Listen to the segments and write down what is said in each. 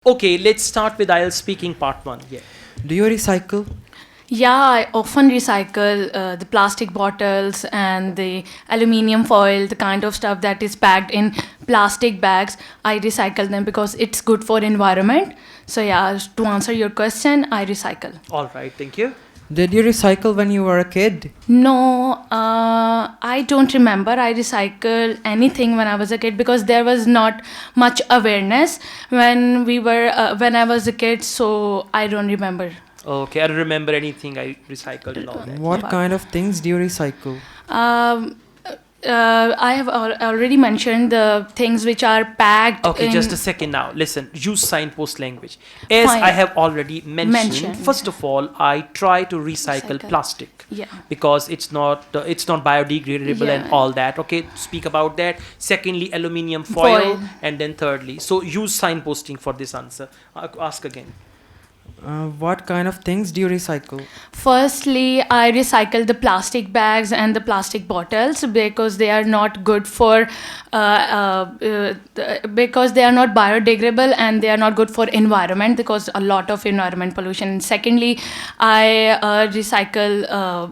Okay, let's start with IELTS speaking part 1. Yeah. Do you recycle? Yeah, I often recycle the plastic bottles and the aluminium foil, the kind of stuff that is packed in plastic bags. I recycle them because it's good for environment. So yeah, to answer your question, I recycle. All right, thank you. Did you recycle when you were a kid? No, I don't remember I recycled anything when I was a kid because there was not much awareness when I was a kid. So I don't remember. Okay, I don't remember anything I recycled and all that. What kind of things do you recycle? I have already mentioned the things which are packed. Okay, in just a second now. Listen, use signpost language. As Fine. I have already mentioned, Mentioned. first of all, I try to recycle Recycle. plastic. Yeah. Because it's not biodegradable and Yeah. all that. Okay, speak about that. Secondly, aluminium foil. Foil. And then thirdly, so use signposting for this answer. Ask again. What kind of things do you recycle? Firstly, I recycle the plastic bags and the plastic bottles because they are not good for because they are not biodegradable and they are not good for environment because a lot of environment pollution. Secondly, I recycle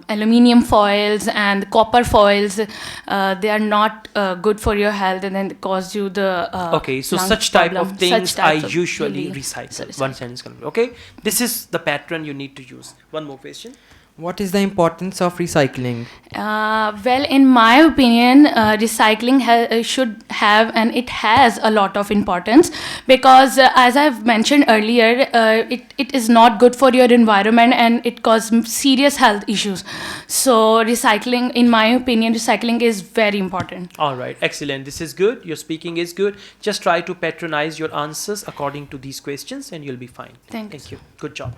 aluminium foils and copper foils. They are not good for your health and then cause you the Okay, so lung such type problem. of things Such I types of usually really recycle. One sentence. Okay, this is the pattern you need to use. One more question. What is the importance of recycling? Well, in my opinion, recycling should have and it has a lot of importance because, as I've mentioned earlier, it is not good for your environment and it causes serious health issues. So, recycling, in my opinion, recycling is very important. All right, excellent. This is good. Your speaking is good. Just try to patronize your answers according to these questions and you'll be fine. Thank you. Good job.